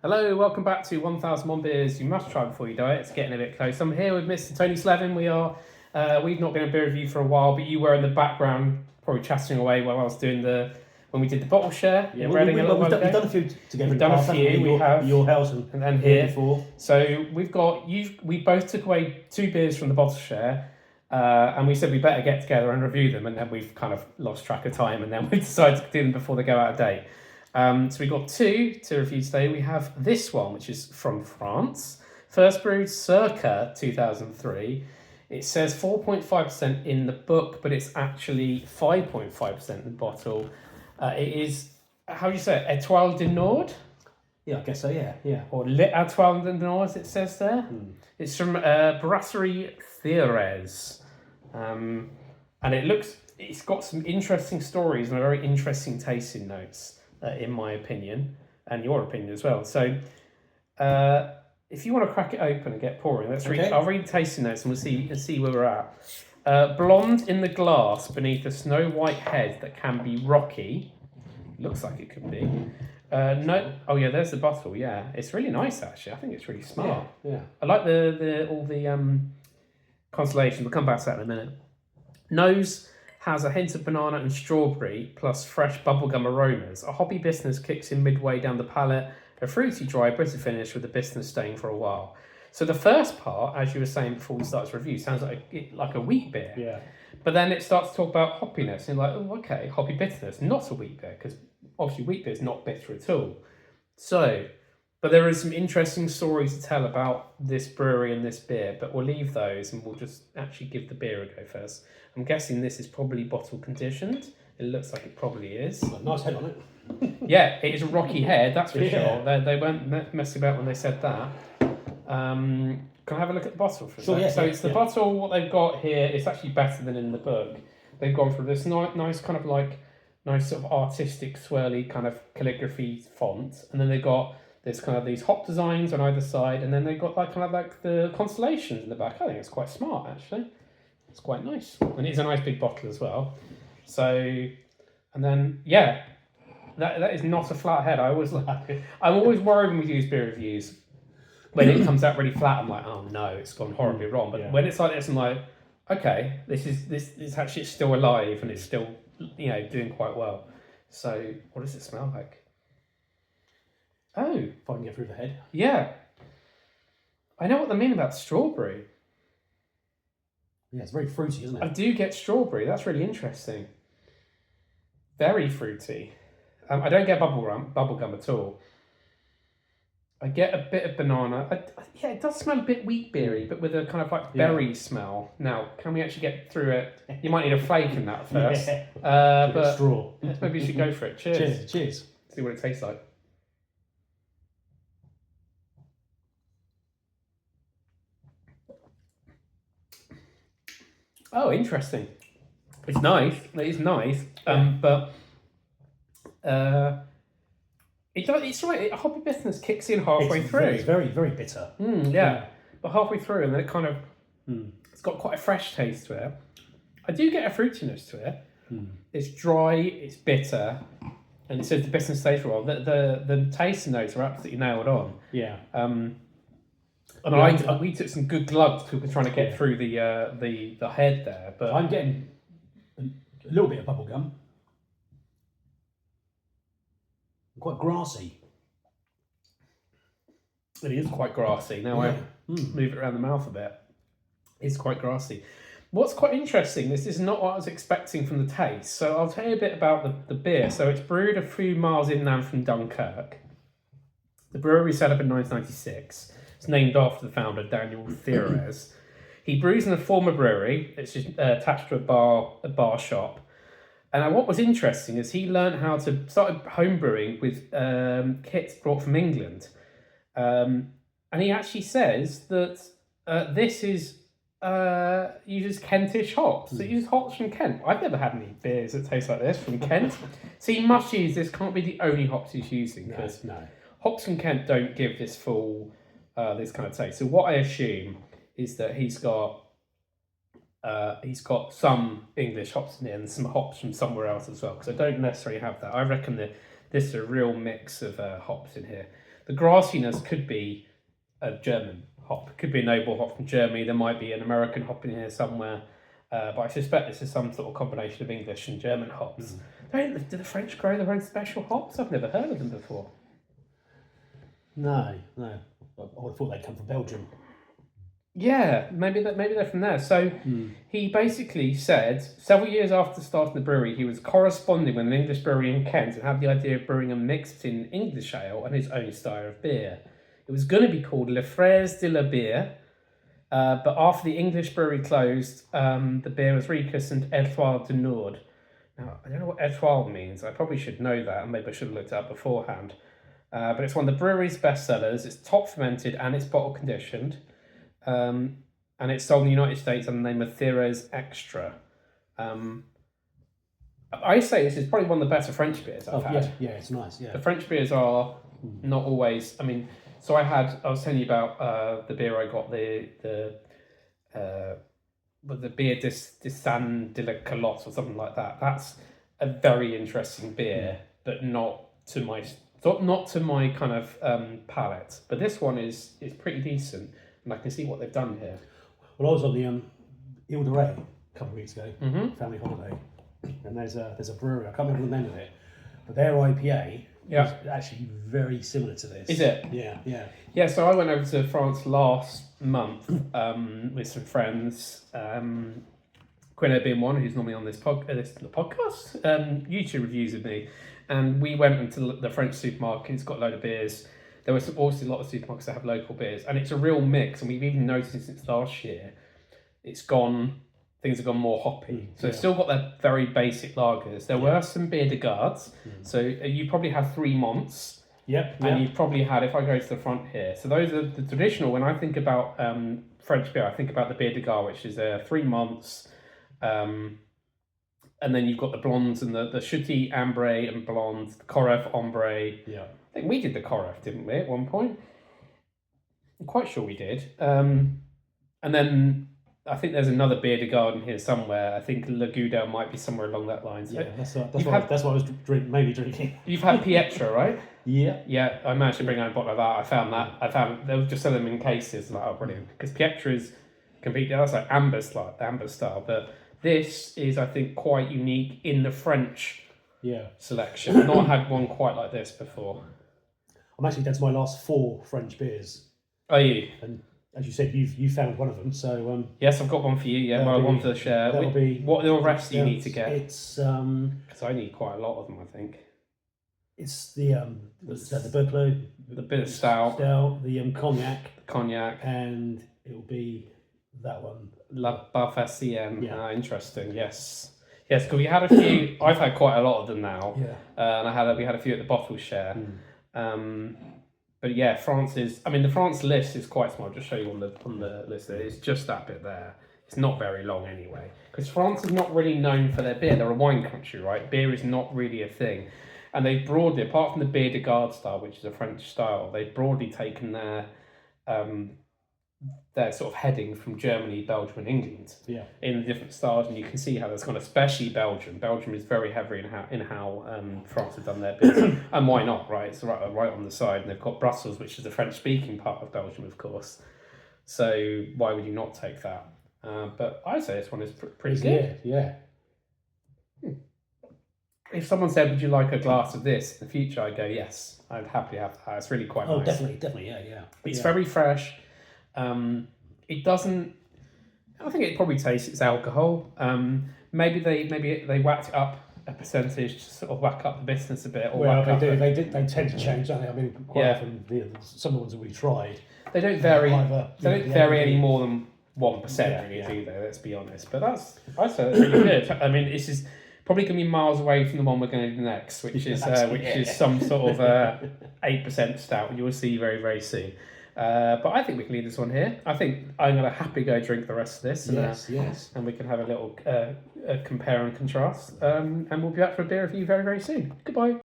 Hello, welcome back to 1001 Beers You Must Try Before You Die. It's getting a bit close. I'm here with Mr. Tony Slevin. We've not been a beer review for a while, but you were in the background probably chatting away while I was doing when we did the bottle share. Yeah, we've done a few together. We've done a few. We have your house and then here before. So we both took away 2 beers from the bottle share, and we said we better get together and review them, and then we've kind of lost track of time, and then we decided to do them before they go out of date. So we got 2 to review today. We have this one, which is from France, first brewed circa 2003. It says 4.5% in the book, but it's actually 5.5% in the bottle. It is, how do you say it? Etoile du Nord? Yeah, I guess so, yeah. Or Etoile du Nord, as it says there. It's from Brasserie Thérèse. And it's got some interesting stories and a very interesting tasting notes. In my opinion, and your opinion as well. So, if you want to crack it open and get pouring, I'll read the tasting notes and we'll see where we're at. Blonde in the glass beneath a snow white head that can be rocky. Looks like it could be. There's the bottle. Yeah, it's really nice actually. I think it's really smart. Yeah. I like all the constellations. We'll come back to that in a minute. Nose has a hint of banana and strawberry plus fresh bubblegum aromas. A hoppy bitterness kicks in midway down the palate. A fruity, dry, bitter finish with the bitterness staying for a while. So the first part, as you were saying before we start this review, sounds like a wheat beer. Yeah. But then it starts to talk about hoppiness, and you're like, oh, okay, hoppy bitterness, not a wheat beer, because obviously wheat beer is not bitter at all. But there is some interesting stories to tell about this brewery and this beer, but we'll leave those and we'll just actually give the beer a go first. I'm guessing this is probably bottle conditioned. It looks like it probably is. Nice head on it. Yeah, it is a rocky head, that's for sure. They weren't messing about when they said that. Can I have a look at the bottle for a second? Yeah, so it's the bottle, what they've got here, it's actually better than in the book. They've gone for this nice kind of like, nice sort of artistic, swirly kind of calligraphy font. And then they've got there's kind of these hop designs on either side, and then they've got like the constellations in the back. I think it's quite smart actually. It's quite nice, and it's a nice big bottle as well. So, and then that is not a flat head. I'm always worried when we do these beer reviews when it comes out really flat. I'm like, oh no, it's gone horribly wrong. But when it's like this, I'm like, okay, this is actually still alive and it's still doing quite well. So, what does it smell like? Oh, If I can get through the head. yeah. I know what they mean about strawberry. Yeah, it's very fruity, isn't I it? do get strawberry. That's really interesting. Very fruity. I don't get bubblegum at all. I get a bit of banana. It does smell a bit wheat beery, but with a kind of like berry smell. Now, can we actually get through it? You might need a flake in that first. But straw. maybe you should go for it. Cheers. Cheers. See what it tastes like. Oh, interesting. It's nice. It is nice. But it's right. Hoppy bitterness kicks in halfway through. It's very, very bitter. But halfway through, and then it kind of it's got quite a fresh taste to it. I do get a fruitiness to it. It's dry. It's bitter, and it says the bitterness stays for a while. The taste notes are absolutely nailed on. Yeah. And we took some good glugs because we were trying to get through the head there. But I'm getting a little bit of bubblegum. Quite grassy. it is quite grassy. Now I move it around the mouth a bit. It's quite grassy. What's quite interesting, this is not what I was expecting from the taste. So I'll tell you a bit about the beer. So it's brewed a few miles inland from Dunkirk. The brewery set up in 1996. It's named after the founder, Daniel Thérèse. He brews in a former brewery. It's just attached to a bar shop. And what was interesting is he learned how to start home brewing with kits brought from England. And he actually says that this is uses Kentish hops. So it uses hops from Kent. I've never had any beers that taste like this from Kent. So he must use this. Can't be the only hops he's using, because hops from Kent don't give this full this kind of taste. So what I assume is that he's got some English hops in it and some hops from somewhere else as well, because I don't necessarily have that. I reckon that this is a real mix of hops in here. The grassiness could be a German hop. It could be a noble hop from Germany. There might be an American hop in here somewhere. But I suspect this is some sort of combination of English and German hops. Do the French grow their own special hops? I've never heard of them before. No. I would have thought they'd come from Belgium. Yeah, maybe they're from there. So he basically said several years after starting the brewery, he was corresponding with an English brewery in Kent and had the idea of brewing a mix between English ale and his own style of beer. It was going to be called Le Fraise de la Bière, but after the English brewery closed, the beer was rechristened Etoile du Nord. Now, I don't know what Etoile means. I probably should know that, and maybe I should have looked it up beforehand. But it's one of the brewery's best sellers. It's top fermented and it's bottle conditioned. And it's sold in the United States under the name of Thérèse Extra. I say this is probably one of the better French beers I've had. Yeah, it's nice. Yeah, the French beers are not always. I mean, so I was telling you about the beer I got, the beer de San de la Calotte or something like that. That's a very interesting beer, but not to my kind of palate. But this one is pretty decent. And I can see what they've done here. Well, I was on the Ile de Ré a couple of weeks ago, family holiday, and there's a brewery. I can't remember the name of it, but their IPA is actually very similar to this. Is it? Yeah. Yeah. So I went over to France last month with some friends. Quinn being one who's normally on this podcast, YouTube reviews with me, and we went into the French supermarket. It's got a load of beers. There was also a lot of supermarkets that have local beers, and it's a real mix. And we've even noticed since last year, things have gone more hoppy. So they've still got their very basic lagers. There were some beer de gardes. So you probably had 3 months. And you probably had, if I go to the front here, so those are the traditional. When I think about French beer, I think about the beer de garde, which is 3 months. And then you've got the blondes and the Chuty, Ambré and blonde, the Coref, Ombre. Yeah. I think we did the Coref, didn't we, at one point? I'm quite sure we did. And then I think there's another beer de garden here somewhere. I think Le Goudel might be somewhere along that line. So that's what I was mainly drinking. You've had Pietra, right? Yeah. Yeah, I managed to bring out a bottle of that. I found they were just selling them in cases. Like, oh, brilliant. Because Pietra is completely, that's like amber style. But this is, I think, quite unique in the French selection. I've not had one quite like this before. I'm actually down to my last 4 French beers. Are you? And as you said, you found one of them. So yes, I've got one for you. Yeah, well, one for the share. What the rest do you need to get? It's because I need quite a lot of them. I think it's the Berclos, the bit of stout, the cognac, and it will be that one. La Barfacienne. Yeah, interesting. Yes, because we had a few. I've had quite a lot of them now. Yeah, and we had a few at the bottle share. But yeah, the France list is quite small. I'll just show you on the list there. It's just that bit there. It's not very long anyway. Because France is not really known for their beer. They're a wine country, right? Beer is not really a thing. And they've broadly, apart from the beer de garde style, which is a French style, they've broadly taken their sort of heading from Germany, Belgium and England in the different styles, and you can see how that's gone, especially Belgium. Belgium is very heavy in how France have done their beers. And why not, right? It's right on the side, and they've got Brussels, which is the French-speaking part of Belgium, of course. So why would you not take that? But I'd say this one is pretty good. Yeah. If someone said, would you like a glass of this in the future, I'd go, yes. I'd happily have that. It's really quite nice. Oh, definitely, yeah. It's very fresh. It doesn't. I think it probably tastes its alcohol. Maybe they whacked it up a percentage to sort of whack up the business a bit. Well, they do. They tend to change, don't they? I mean, quite often some of the ones that we tried. They don't vary. They don't vary any more than 1%, really, do they? Let's be honest. But I'd say that's really good. I mean, this is probably going to be miles away from the one we're going to do next, which is some sort of 8% stout. You'll see very, very soon. But I think we can leave this one here. I think I'm going to happily go drink the rest of this. And we can have a little compare and contrast. And we'll be back for a beer review very, very soon. Goodbye.